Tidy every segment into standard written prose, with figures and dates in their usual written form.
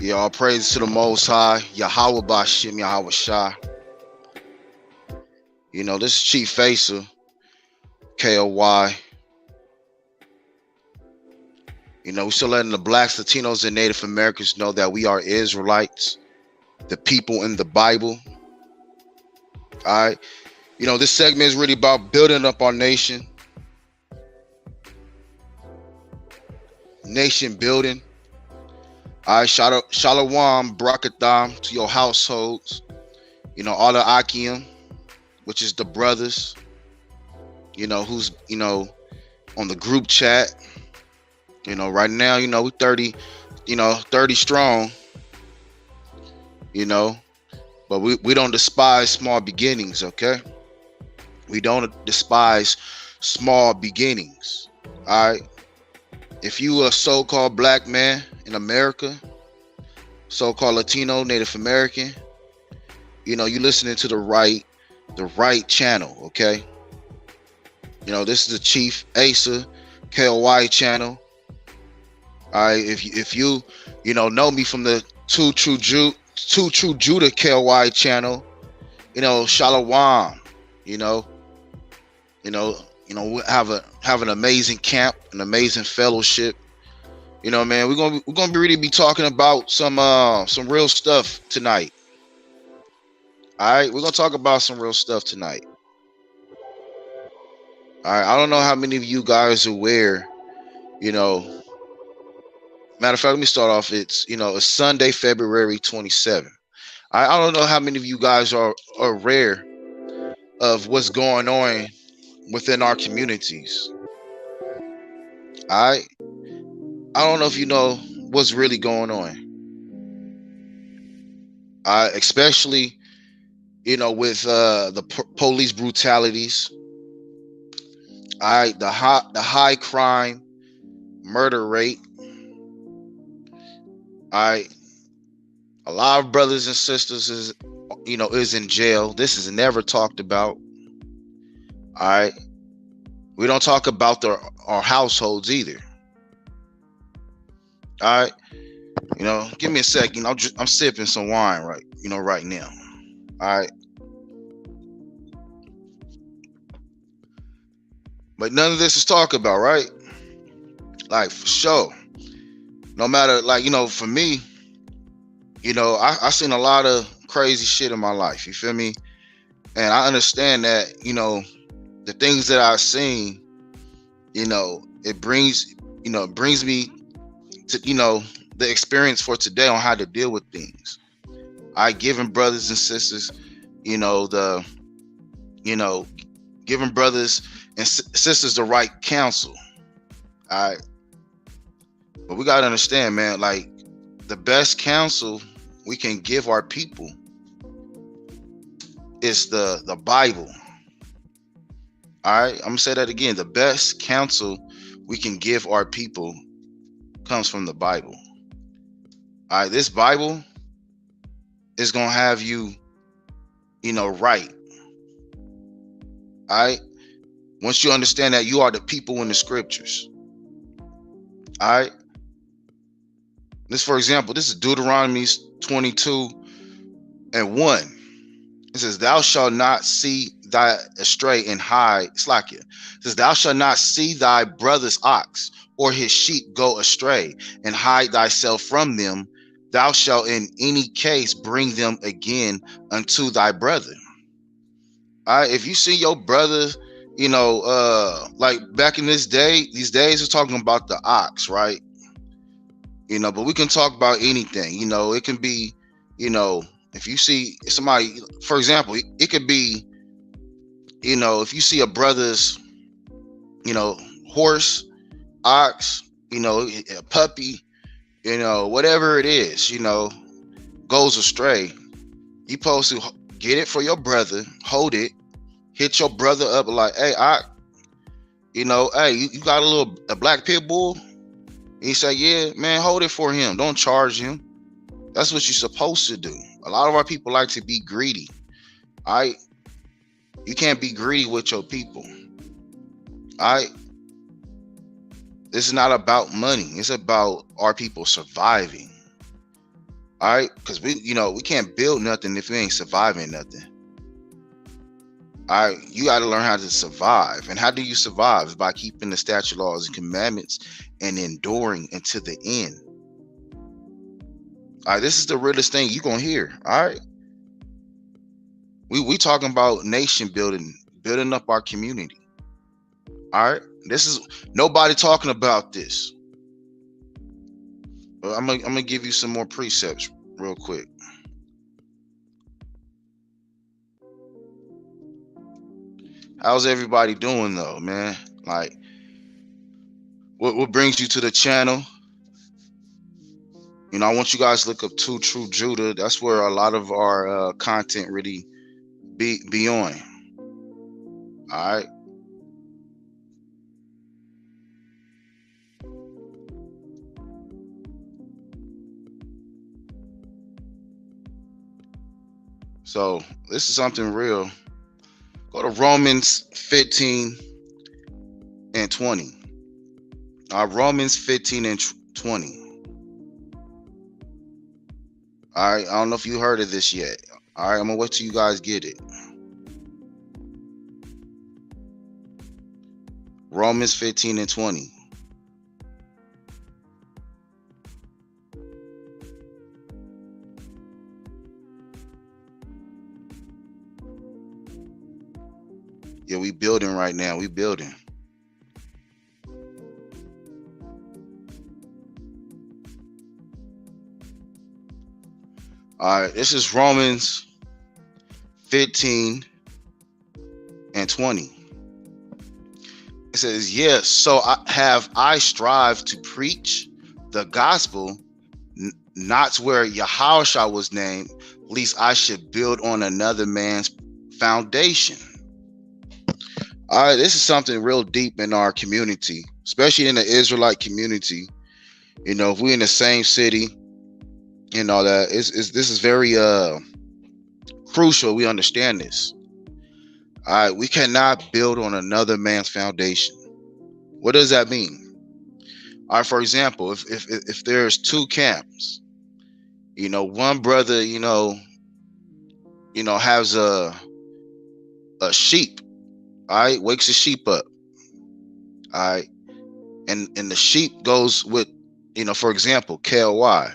Yeah, all praise to the Most High, Yahawah Bashim, Yahawah Shah. This is Chief Facer, K.O.Y. We still letting the blacks, Latinos, and Native Americans know that we are Israelites, the people in the Bible. All right. This segment is really about building up our nation building. All right, Shalom, Brakatham to your households. All the Akim, which is the brothers, who's, on the group chat. Right now, we 30 strong, but we don't despise small beginnings, okay? We don't despise small beginnings, all right? If you a so-called black man in America, so-called Latino, Native American, you listening to the right channel, okay? This is the Chief Asa K.O.Y channel. All right, if you know me from the Two True Judah K.O.Y channel, Shalom, we have an amazing camp, an amazing fellowship. Man, we're gonna really be talking about some real stuff tonight. All right, we're gonna talk about some real stuff tonight. All right, I don't know how many of you guys are aware, matter of fact, let me start off. It's it's Sunday, February 27th. I don't know how many of you guys are aware of what's going on within our communities. I don't know if you know what's really going on. Especially, with the police brutalities. The high crime, murder rate. A lot of brothers and sisters is in jail. This is never talked about. All right. We don't talk about our households either. All right. Give me a second. I'm sipping some wine right now. All right. But none of this is talked about, right? Like, for sure. No matter, for me, I seen a lot of crazy shit in my life. You feel me? And I understand that, the things that I've seen, it brings me to, the experience for today on how to deal with things. Giving brothers and sisters, giving brothers and sisters the right counsel. All right. But we got to understand, man, like, the best counsel we can give our people is the Bible. All right. I'm going to say that again. The best counsel we can give our people comes from the Bible. All right. This Bible is going to have you, right. All right. Once you understand that you are the people in the scriptures. All right. For example, this is Deuteronomy 22:1. It says, "Thou shalt not see thy astray and hide." Slack it. It says, "Thou shalt not see thy brother's ox or his sheep go astray, and hide thyself from them. Thou shalt in any case bring them again unto thy brother." All right. If you see your brother, like back in these days, we're talking about the ox, right? But we can talk about anything. It can be, if you see somebody, for example, it could be, if you see a brother's, horse, ox, a puppy, whatever it is, goes astray, you supposed to get it for your brother, hold it, hit your brother up like, "Hey, hey, you got a black pit bull?" He say, "Yeah, man, hold it for him. Don't charge him." That's what you're supposed to do. A lot of our people like to be greedy. All right. You can't be greedy with your people. All right. This is not about money. It's about our people surviving. All right, because we can't build nothing if we ain't surviving nothing. All right, you got to learn how to survive. And how do you survive? Is by keeping the statute, laws, and commandments and enduring until the end. All right, this is the realest thing you're going to hear. All right. We talking about nation building up our community. All right. This is nobody talking about this. But I'm gonna give you some more precepts real quick. How's everybody doing though, man? Like, what brings you to the channel? I want you guys to look up Two True Judah. That's where a lot of our content really be on. All right. So this is something real. Go to Romans 15 and 20. Romans 15 and 20. All right, I don't know if you heard of this yet. All right, I'm gonna wait till you guys get it. Romans 15 and 20. Yeah, we building right now. We building. All right, this is Romans 15 and 20. It says, yes, so I strive to preach the gospel, not where Yahawah was named, lest I should build on another man's foundation. All right, this is something real deep in our community, especially in the Israelite community. If we're in the same city, that this is very crucial. We understand this. All right, we cannot build on another man's foundation. What does that mean? All right, for example, if there's two camps, one brother, has a sheep. All right, wakes the sheep up. All right, and the sheep goes with, for example, K.O.Y.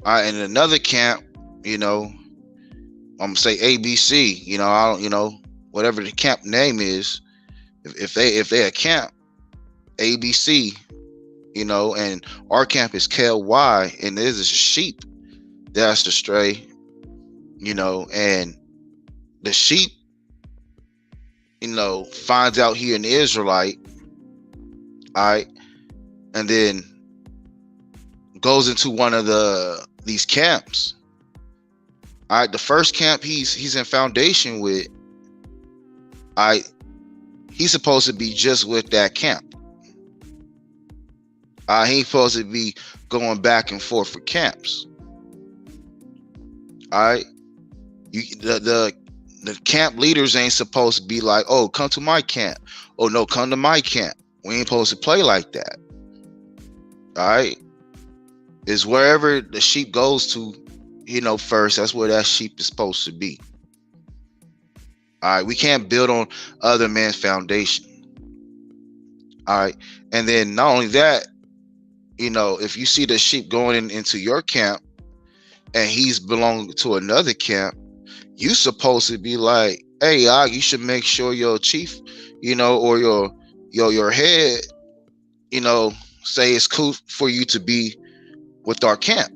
All right, and in another camp, I'm gonna say ABC. I don't, whatever the camp name is. If they a camp ABC, and our camp is K.O.Y. and there's a sheep that's the stray, and the sheep, finds out he an Israelite, all right, and then goes into one of these camps. All right, the first camp he's in foundation with, all right, he's supposed to be just with that camp. He ain't supposed to be going back and forth for camps. All right, the camp leaders ain't supposed to be like, oh, come to my camp. Oh no, come to my camp. We ain't supposed to play like that. All right, is wherever the sheep goes to, first, that's where that sheep is supposed to be. All right, we can't build on other man's foundation. All right, and then not only that, if you see the sheep going into your camp and he's belonging to another camp, you supposed to be like, hey, you should make sure your chief, or your head, say it's cool for you to be with our camp.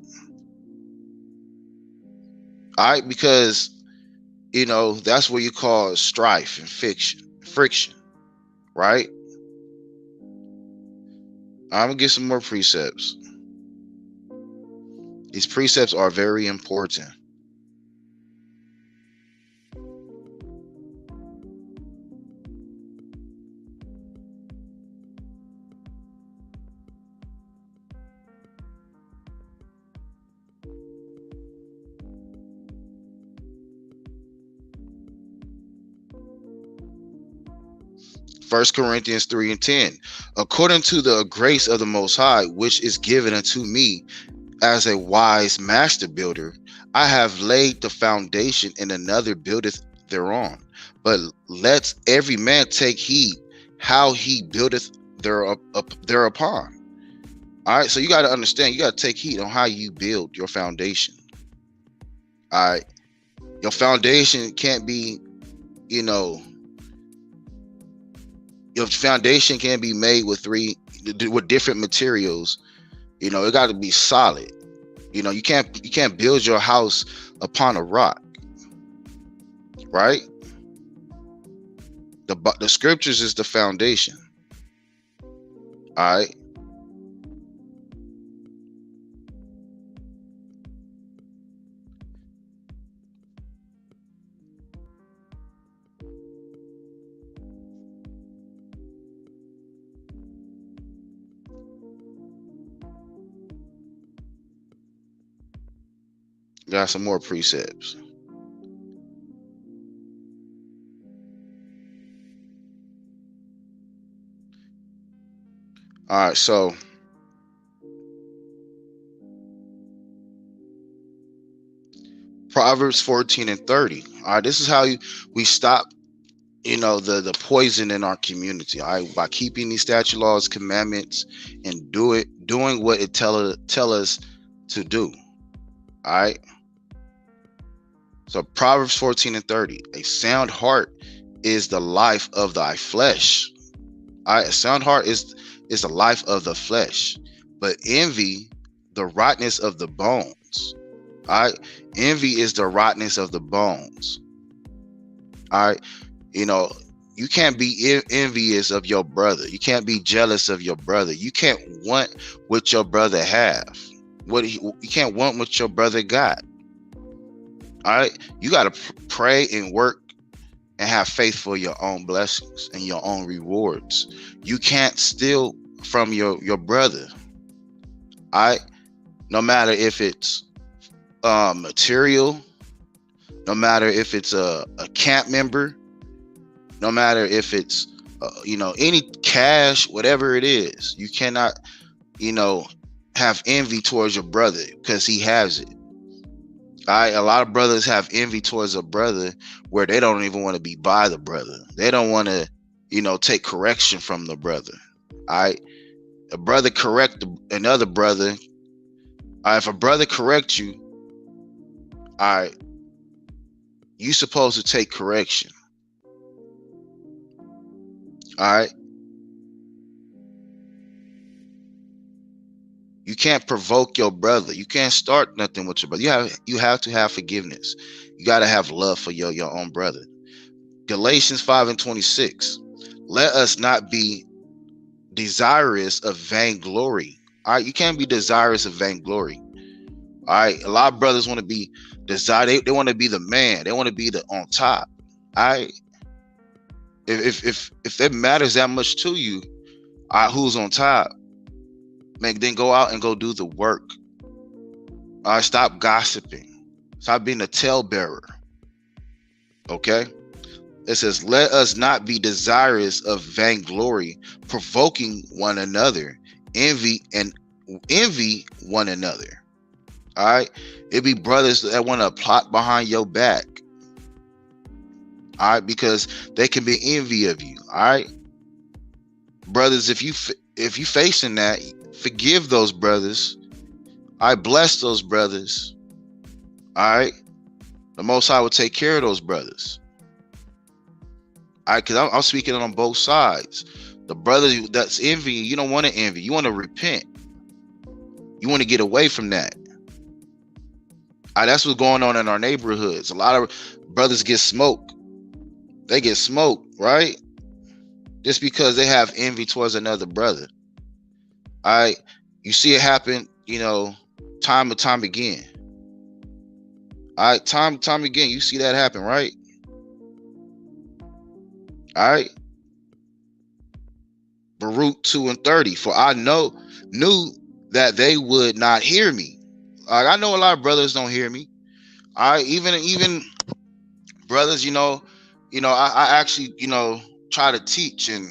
All right, because that's where you cause strife and friction, right? I'm gonna get some more precepts. These precepts are very important. First Corinthians 3 and 10. According to the grace of the Most High, which is given unto me, as a wise master builder, I have laid the foundation, and another buildeth thereon. But let every man take heed how he buildeth thereupon. All right, so you got to understand, you got to take heed on how you build your foundation. All right, your foundation can't be, your foundation can't be made with different materials. It got to be solid. You can't build your house upon a rock, right? The scriptures is the foundation. All right. Got some more precepts. All right, so Proverbs 14 and 30. All right, this is how we stop, the poison in our community. All right, by keeping these statute laws, commandments, and doing what it tell us to do. All right. So Proverbs 14 and 30. A sound heart is the life of thy flesh. All right, a sound heart is the life of the flesh, but envy the rottenness of the bones. All right, envy is the rottenness of the bones. All right, you can't be envious of your brother. You can't be jealous of your brother. You can't want what your brother have. You can't want what your brother got. All right, you got to pray and work and have faith for your own blessings and your own rewards. You can't steal from your brother. All right, no matter if it's material, no matter if it's a camp member, no matter if it's any cash, whatever it is, you cannot have envy towards your brother because he has it. All right, a lot of brothers have envy towards a brother where they don't even want to be by the brother. They don't want to take correction from the brother. All right, a brother correct another brother. All right, if a brother corrects you, all right, you supposed to take correction. All right, you can't provoke your brother. You can't start nothing with your brother. You have to have forgiveness. You got to have love for your own brother. Galatians 5 and 26. Let us not be desirous of vainglory. All right, you can't be desirous of vainglory. All right, a lot of brothers want to be they want to be the man. They want to be the on top. All right, if it matters that much to you, all right, who's on top? Man, then go out and go do the work. All right, stop gossiping. Stop being a talebearer. Okay. It says, let us not be desirous of vainglory, provoking one another, envy one another. All right, it be brothers that want to plot behind your back. All right, because they can be envy of you. All right, brothers, if you facing that, forgive those brothers. I bless those brothers. All right, the Most High will take care of those brothers. All right, because I'm speaking on both sides. The brother that's envying, you don't want to envy. You want to repent. You want to get away from that. All right, that's what's going on in our neighborhoods. A lot of brothers get smoked. They get smoked, right? Just because they have envy towards another brother. All right, you see it happen, time and time again. All right, time and time again, you see that happen, right? All right. Baruch 2 and 30. For I knew that they would not hear me. I know a lot of brothers don't hear me. All right, even brothers, I actually, try to teach and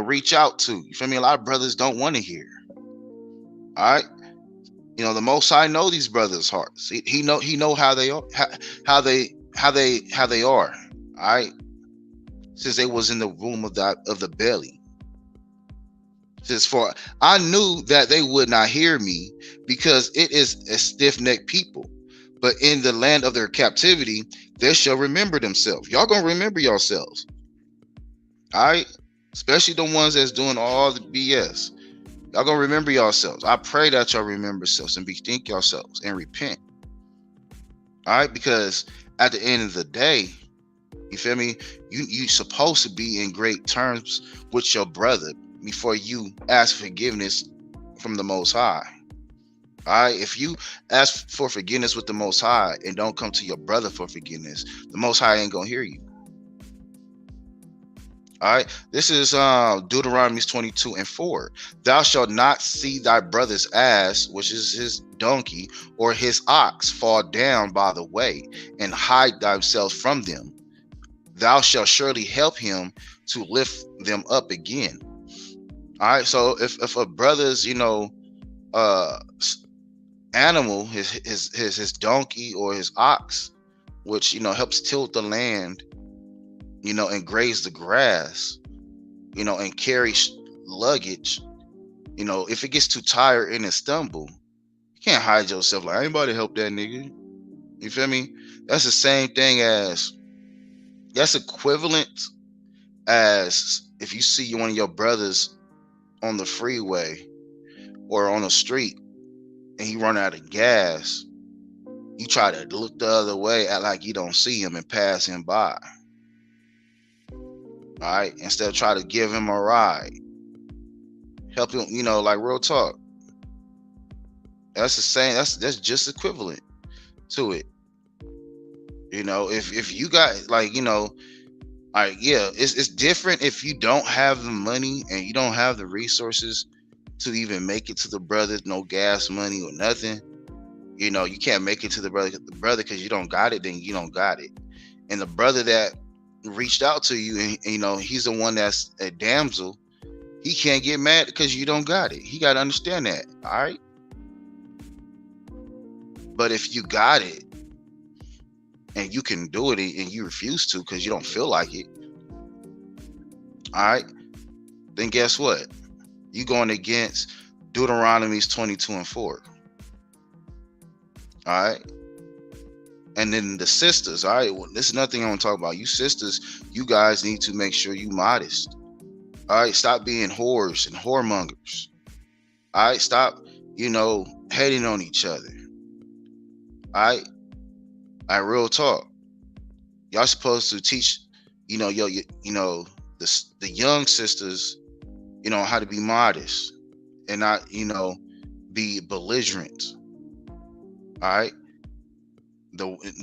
reach out to. You feel me? A lot of brothers don't want to hear. All right. The Most High know these brothers' hearts. He know how they are, how they are. All right, since they was in the womb of the belly. Says, for I knew that they would not hear me, because it is a stiff-necked people. But in the land of their captivity, they shall remember themselves. Y'all gonna remember yourselves. All right, especially the ones that's doing all the BS. Y'all gonna remember yourselves. I pray that y'all remember yourselves and bethink yourselves and repent. All right, because at the end of the day, you feel me? You supposed to be in great terms with your brother before you ask forgiveness from the Most High. All right, if you ask for forgiveness with the Most High and don't come to your brother for forgiveness, the Most High ain't gonna hear you. All right, this is Deuteronomy 22:4. Thou shalt not see thy brother's ass, which is his donkey, or his ox fall down by the way, and hide thyself from them. Thou shalt surely help him to lift them up again. All right, so if a brother's animal, his donkey or his ox, which helps tilt the land, and graze the grass, and carry luggage, if it gets too tired and it stumble, you can't hide yourself like, anybody help that nigga. You feel me? That's the same thing that's equivalent as if you see one of your brothers on the freeway or on the street and he run out of gas, you try to look the other way, act like you don't see him and pass him by. All right, instead of try to give him a ride, help him, like real talk. That's the same. That's just equivalent to it. If you got like, yeah, it's different if you don't have the money and you don't have the resources to even make it to the brother, no gas money or nothing. You can't make it to the brother because you don't got it, then you don't got it. And the brother that reached out to you and he's the one that's a damsel, he can't get mad because you don't got it. He got to understand that. All right. But if you got it and you can do it and you refuse to because you don't feel like it, all right, then guess what? You going against Deuteronomy 22:4. All right. And then the sisters, all right, well, this is nothing I want to talk about. You sisters, you guys need to make sure you modest. All right, stop being whores and whoremongers. All right, stop, hating on each other. All right, real talk. Y'all supposed to teach, the young sisters, how to be modest and not, be belligerent. All right.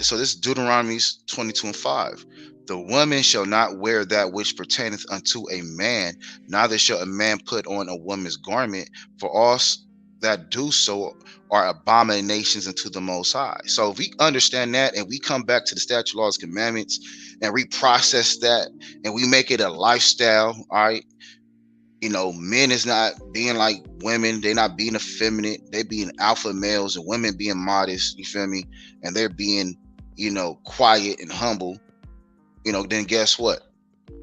So this is Deuteronomy 22:5. The woman shall not wear that which pertaineth unto a man, neither shall a man put on a woman's garment, for all that do so are abominations unto the Most High. So if we understand that and we come back to the statute, laws, commandments, and reprocess that, and we make it a lifestyle, all right. Men is not being like women. They're not being effeminate. They being alpha males, and women being modest. You feel me? And they're being, quiet and humble. Then guess what?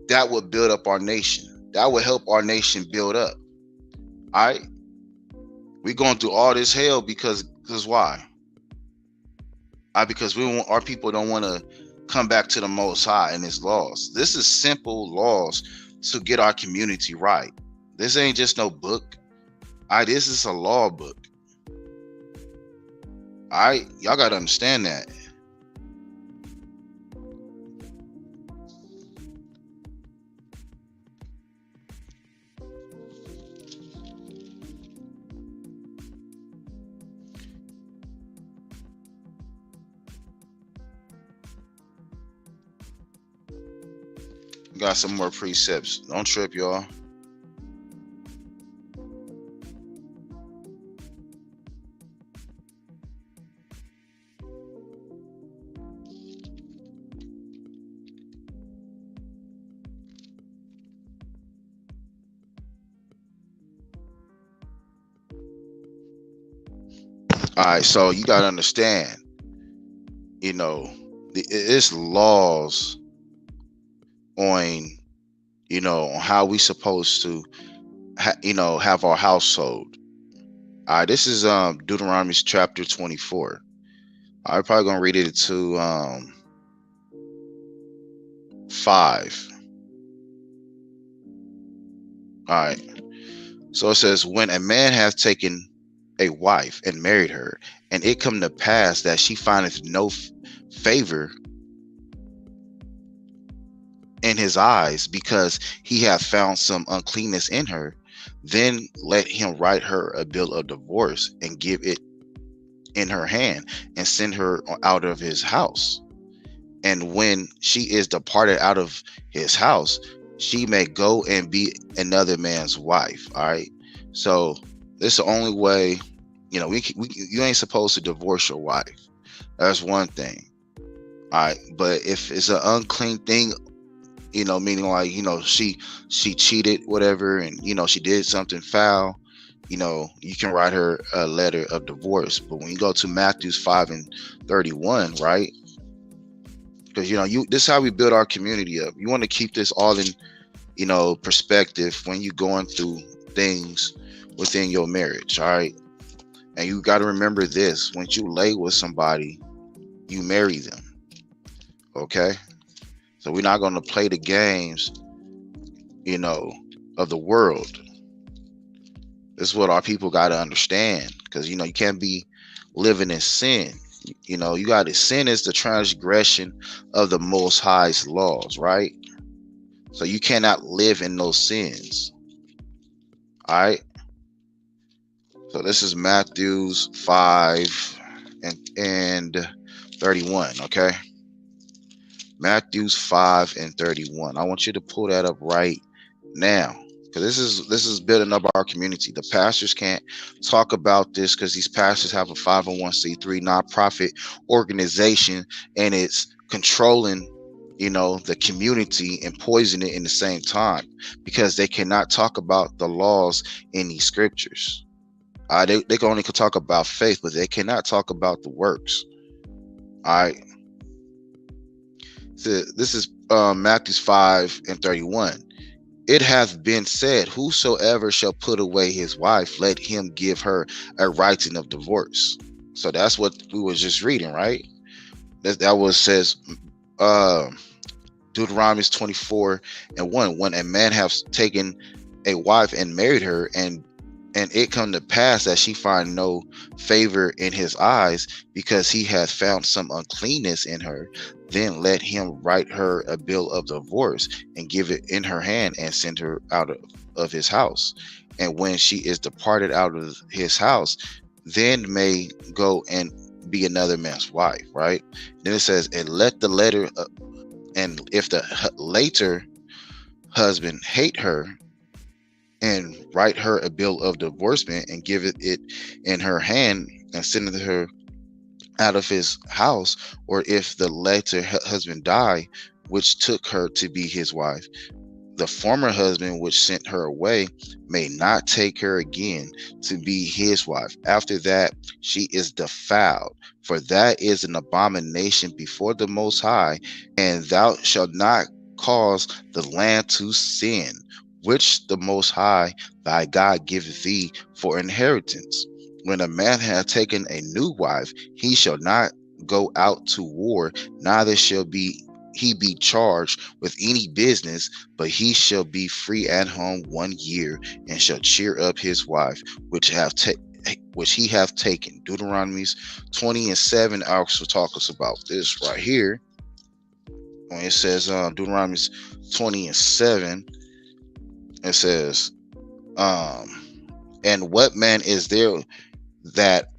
That would build up our nation. That would help our nation build up. All right. We're going through all this hell because why? Because our people don't want to come back to the Most High and His laws. This is simple laws to get our community right. This ain't just no book. All right, this is a law book. All right, y'all gotta understand that. Got some more precepts. Don't trip, y'all. All right, so you gotta understand, you know, it's laws on, on how we supposed to, have our household. All right, this is Deuteronomy chapter 24. I'm probably gonna read it to 5. All right. So it says, when a man hath taken a wife and married her, and it come to pass that she findeth no favor in his eyes, because he hath found some uncleanness in her, then let him write her a bill of divorce and give it in her hand and send her out of his house. And when she is departed out of his house, she may go and be another man's wife. All right. So this is the only way, you ain't supposed to divorce your wife. That's one thing. All right. But if it's an unclean thing, meaning like, she cheated, whatever, and, she did something foul, you can write her a letter of divorce. But when you go to Matthew 5:31, right? Because, this is how we build our community up. You want to keep this all in, perspective when you're going through things within your marriage. All right. And you got to remember this: when you lay with somebody, you marry them. Okay. So we're not going to play the games, of the world. This is what our people got to understand. Because, you can't be living in sin. You got to, sin is the transgression of the Most High's laws, right? So you cannot live in those sins. All right. So this is Matthew's 5 and 31. Okay. Matthew's 5:31. I want you to pull that up right now, because this is building up our community. The pastors can't talk about this because these pastors have a 501c3 nonprofit organization, and it's controlling, the community and poisoning it in the same time, because they cannot talk about the laws in these scriptures. They can only talk about faith, but they cannot talk about the works. All right. So this is Matthew 5:31. It hath been said, whosoever shall put away his wife, let him give her a writing of divorce. So that's what we was just reading, right? That was says Deuteronomy 24:1. When a man hath taken a wife and married her, and it come to pass that she find no favor in his eyes, because he hath found some uncleanness in her, then let him write her a bill of divorce and give it in her hand and send her out of his house. And when she is departed out of his house, then may go and be another man's wife, right? Then it says, and let the letter, and if the later husband hate her, and write her a bill of divorcement and give it in her hand and send her out of his house. Or if the later husband die, which took her to be his wife, the former husband which sent her away may not take her again to be his wife. After that, she is defiled, for that is an abomination before the Most High. And thou shalt not cause the land to sin, which the Most High thy God giveth thee for inheritance. When a man hath taken a new wife, he shall not go out to war, neither shall he be charged with any business, but he shall be free at home 1 year, and shall cheer up his wife, which he hath taken. Deuteronomy 20:7 also talks us about this right here. When it says Deuteronomy 20:7, it says, and what man is there that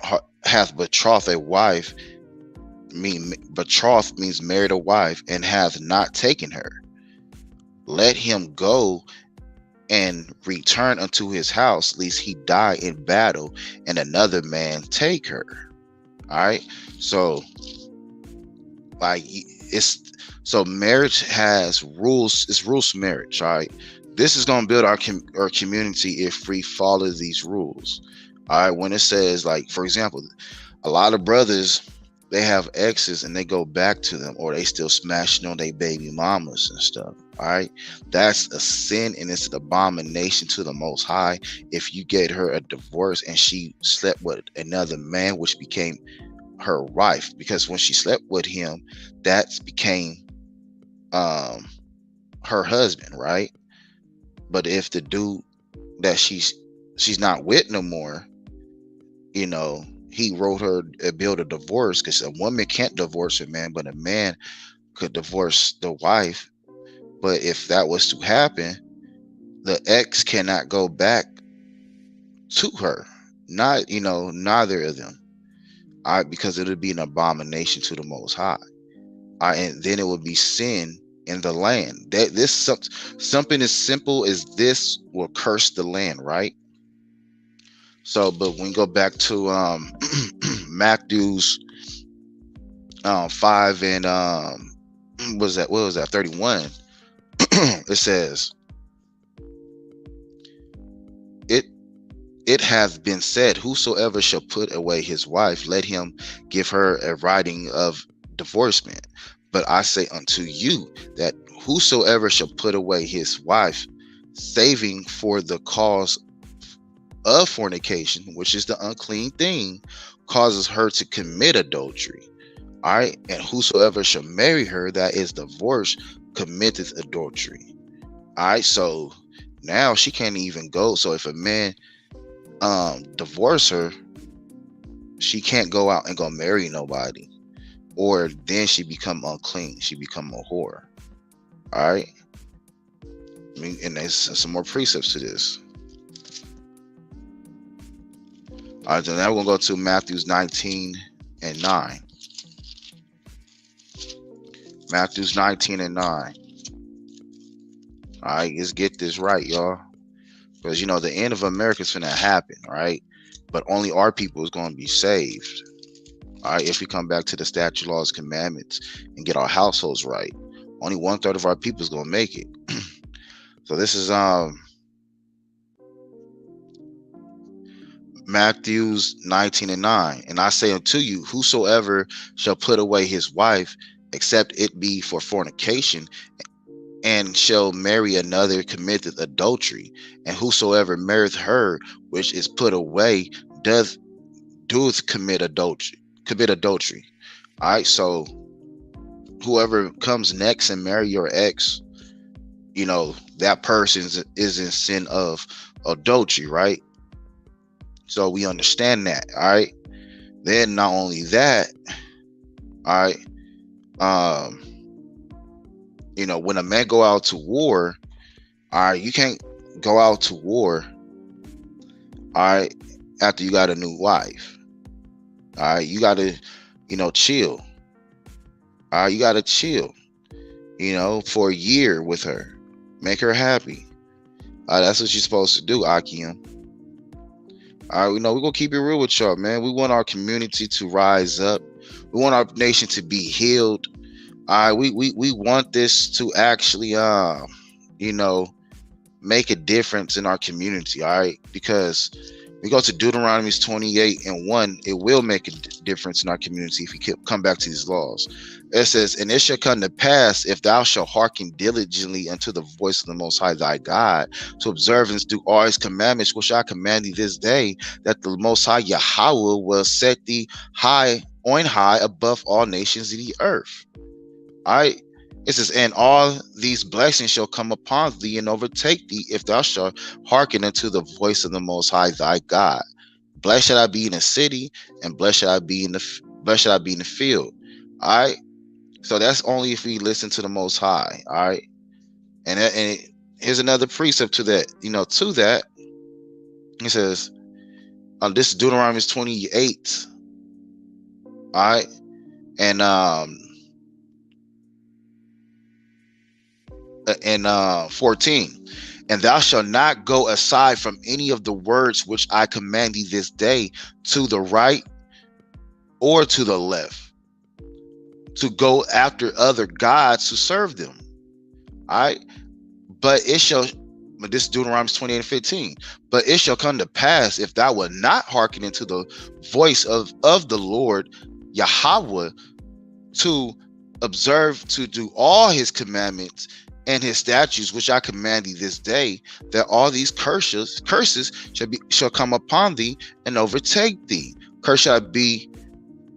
hath betrothed a wife? Betrothed means married a wife, and hath not taken her. Let him go and return unto his house, lest he die in battle, and another man take her. All right. So, marriage has rules. It's rules to marriage. All right. This is going to build our community if we follow these rules. All right. When it says, like, for example, A lot of brothers, they have exes and they go back to them, or they still smashing on their baby mamas and stuff. All right, that's a sin and it's an abomination to the Most High. If you get her a divorce and she slept with another man, which became her wife, because when she slept with him, that became her husband, right? But if the dude that she's not with no more, you know, he wrote her a bill to divorce, because a woman can't divorce a man, but a man could divorce the wife. But if that was to happen, the ex cannot go back to her. Not, neither of them. All right, because it would be an abomination to the Most High. All right, and then it would be sin in the land. That this something as simple as this will curse the land, right? So, but when we go back to Matthew's 5 and what was that 31? It says, it hath been said, whosoever shall put away his wife, let him give her a writing of divorcement. But I say unto you that whosoever shall put away his wife, saving for the cause of fornication, which is the unclean thing, causes her to commit adultery. All right, and whosoever shall marry her that is divorced committeth adultery. All right, so now she can't even go. So if a man divorce her, she can't go out and go marry nobody, or then she become unclean. She become a whore. All right. I mean, and there's some more precepts to this. All right, so now we're gonna go to Matthew's 19 and 9. Matthew's 19 and 9. All right, let's get this right, y'all. Because, the end of America is finna happen, right? But only our people is going to be saved. All right, if we come back to the statute, laws, commandments, and get our households right. Only 1/3 of our people is going to make it. So this is Matthew's 19 and 9. And I say unto you, whosoever shall put away his wife, except it be for fornication, and shall marry another, committeth adultery. And whosoever marrieth her which is put away doth commit adultery. All right, so whoever comes next and marry your ex, that person is in sin of adultery, right? So we understand that. All right, then not only that, all right, when a man go out to war, all right, you can't go out to war, all right, after you got a new wife. All right, you gotta, chill. All right, you gotta chill, for a year with her, make her happy. That's what you're supposed to do, Akim. All right, we're gonna keep it real with y'all, man. We want our community to rise up. We want our nation to be healed. All right, we want this to actually, make a difference in our community. All right, because we go to Deuteronomy 28 and 1, it will make a difference in our community if we come back to these laws. It says, and it shall come to pass, if thou shalt hearken diligently unto the voice of the Most High thy God, to observe and do all his commandments, which I command thee this day, that the Most High Yahawah will set thee on high above all nations of the earth. All right. It says, and all these blessings shall come upon thee and overtake thee if thou shalt hearken unto the voice of the Most High thy God. Blessed shall I be in the city, and blessed shall I be in the field. All right. So that's only if we listen to the Most High. All right. And here's another precept to that. To that, it says, this is Deuteronomy 28. All right. And 14, and thou shalt not go aside from any of the words which I command thee this day, to the right or to the left, to go after other gods to serve them. All right, but But this is Deuteronomy 28:15. But it shall come to pass, if thou wilt not hearken into the voice of the Lord Yahawah, to observe to do all his commandments and his statutes which I command thee this day, that all these curses shall come upon thee and overtake thee. Curse shall be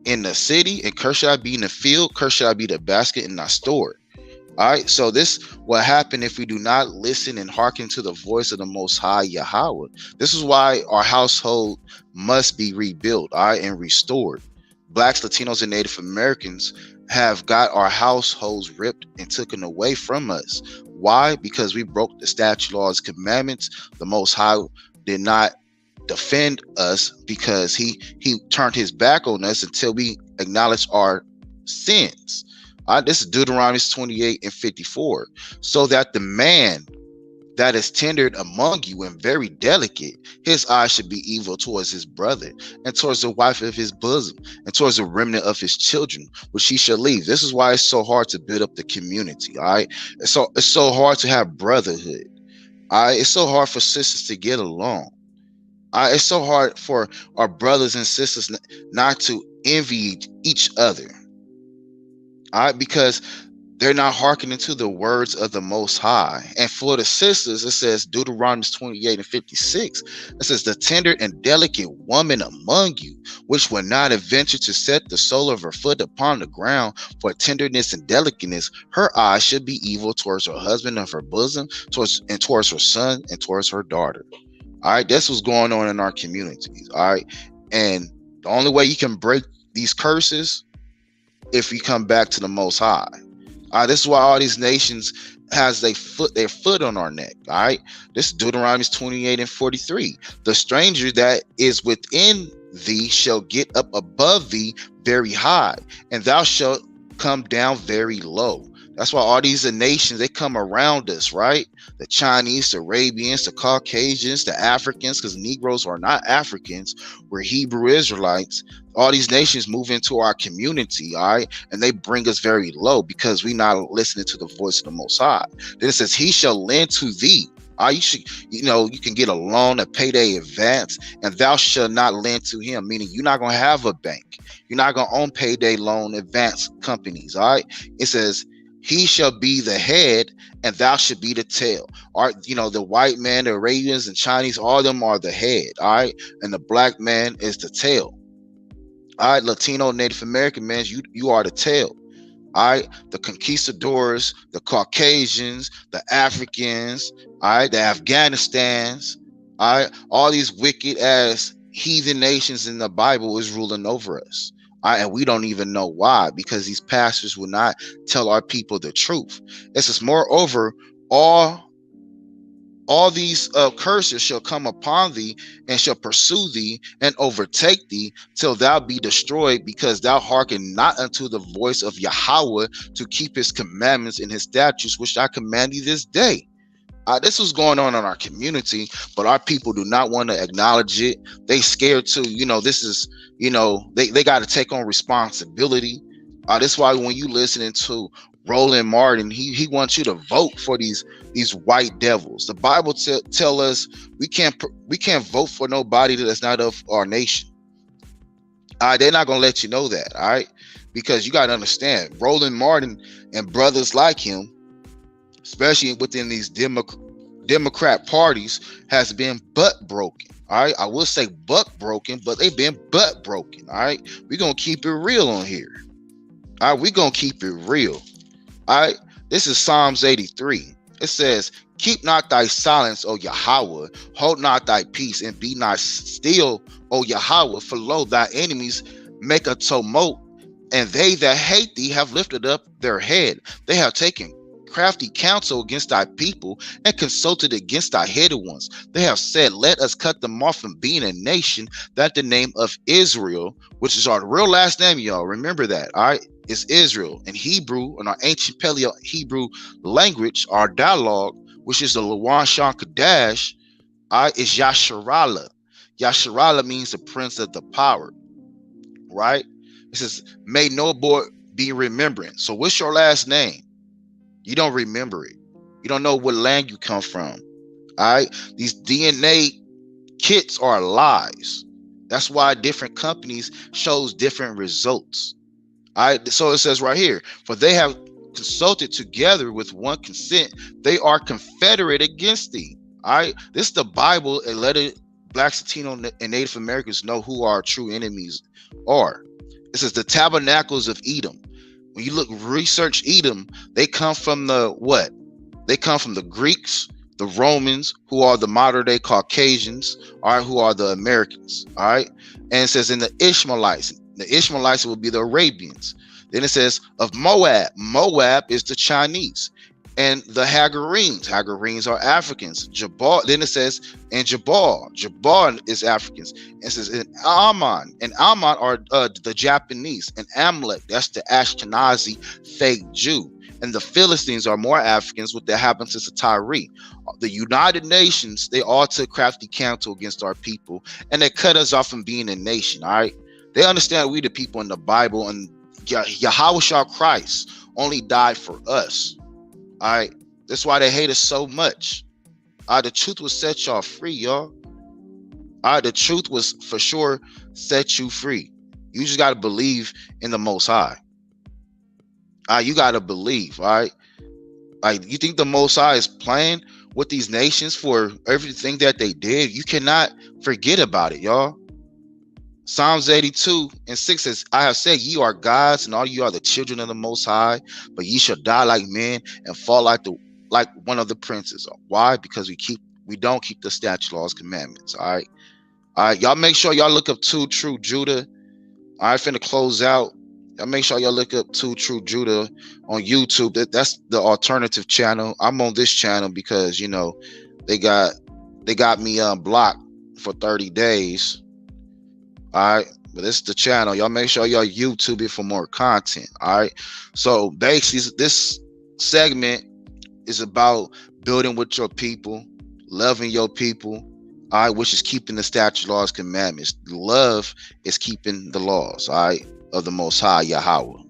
in the city, and curse shall be in the field, curse shall be the basket in thy store. All right, so this will happen if we do not listen and hearken to the voice of the Most High Yahawah. This is why our household must be rebuilt, all right, and restored. Blacks, Latinos, and Native Americans have got our households ripped and taken away from us. Why? Because we broke the statute, laws, commandments. The Most High did not defend us because he turned his back on us until we acknowledge our sins. This is Deuteronomy 28:54. So that the man that is tendered among you and very delicate, his eyes should be evil towards his brother, and towards the wife of his bosom, and towards the remnant of his children, which he shall leave. This is why it's so hard to build up the community. All right, it's so hard to have brotherhood. All right, it's so hard for sisters to get along. It's so hard for our brothers and sisters not to envy each other. All right, because they're not hearkening to the words of the Most High. And for the sisters, it says Deuteronomy 28:56. It says, the tender and delicate woman among you, which will not adventure to set the sole of her foot upon the ground for tenderness and delicateness, her eyes should be evil towards her husband of her bosom, towards her son, and towards her daughter. All right, that's what's going on in our communities. All right, and the only way you can break these curses if we come back to the Most High. This is why all these nations has their foot on our neck. All right, this is Deuteronomy 28:43. The stranger that is within thee shall get up above thee very high, and thou shalt come down very low. That's why all these nations, they come around us, right? The Chinese, the Arabians, the Caucasians, the Africans, because Negroes are not Africans, we're Hebrew Israelites. All these nations move into our community, all right? And they bring us very low because we're not listening to the voice of the Most High. Then it says, he shall lend to thee. You can get a loan, a payday advance, and thou shalt not lend to him, meaning you're not going to have a bank. You're not going to own payday loan advance companies, all right? It says, he shall be the head and thou should be the tail. All right, the white man, the Arabians and Chinese, all of them are the head, all right? And the black man is the tail. All right, Latino, Native American man, you are the tail. All right, the conquistadors, the Caucasians, the Africans, all right, the Afghanistans, all right, all these wicked ass heathen nations in the Bible is ruling over us. And we don't even know why, because these pastors will not tell our people the truth. It says, moreover, all these curses shall come upon thee and shall pursue thee and overtake thee till thou be destroyed, because thou hearken not unto the voice of Yahawah to keep his commandments and his statutes, which I command thee this day. This was going on in our community, but our people do not want to acknowledge it. They scared to, this is, they got to take on responsibility. That's why when you listening to Roland Martin, he wants you to vote for these white devils. The Bible tell us we can't vote for nobody that's not of our nation. They're not gonna let you know that, all right? Because you got to understand, Roland Martin and brothers like him, especially within these Democrat parties, has been butt broken. All right, I will say butt broken, but they've been butt broken. All right, we're gonna keep it real on here. All right, we're gonna keep it real. All right, this is Psalms 83. It says, keep not thy silence, O Yahawah, hold not thy peace, and be not still, O Yahawah, for lo, thy enemies make a tumult, and they that hate thee have lifted up their head. They have taken crafty counsel against thy people and consulted against thy hated ones. They have said, let us cut them off from being a nation, that the name of Israel, which is our real last name, y'all, remember that, all right, is Israel. In Hebrew, in our ancient Paleo Hebrew language, our dialogue, which is the Lawan Shan Kadash, is Yasharahla. Yasharahla means the prince of the power, right? It says, may no boy be remembrant. So what's your last name? You don't remember it. You don't know what land you come from. All right, these DNA kits are lies. That's why different companies shows different results. All right, so it says right here, for they have consulted together with one consent, they are confederate against thee. All right, this is the Bible, and let it blacks, Latino, and Native Americans know who our true enemies are. This is the tabernacles of Edom. When you look research Edom, they come from the what? They come from the Greeks, the Romans, who are the modern day Caucasians, all right, who are the Americans, all right. And it says in the Ishmaelites. The Ishmaelites will be the Arabians. Then it says of Moab. Moab is the Chinese. And the Hagarenes. Hagarenes are Africans. Jabal. Then it says and Jabal. Jabal is Africans. And it says in Ammon. And Ammon are the Japanese. And Amalek, that's the Ashkenazi fake Jew. And the Philistines are more Africans, what that happens to Tyre. The United Nations, they all took crafty counsel against our people, and they cut us off from being a nation. All right, they understand we the people in the Bible, and Yahawah Christ only died for us. All right, that's why they hate us so much. The truth will set y'all free, y'all. The truth was for sure set you free. You just got to believe in the Most High. You got to believe, all right? Like, you think the Most High is playing with these nations for everything that they did? You cannot forget about it, y'all. Psalms 82:6 says, I have said ye are gods, and all you are the children of the Most High, but ye shall die like men and fall like one of the princes. Why? Because we don't keep the statute, laws, commandments. All right, y'all make sure y'all look up 2 True Judah. All right, finna close out. Y'all make sure y'all look up 2 True Judah on YouTube. That's the alternative channel. I'm on this channel because, you know, they got me blocked for 30 days. All right, but this is the channel. Y'all make sure y'all YouTube it for more content. All right, so basically this segment is about building with your people, loving your people, all right, which is keeping the statute, laws, commandments. Love is keeping the laws, all right, of the Most High Yahawah.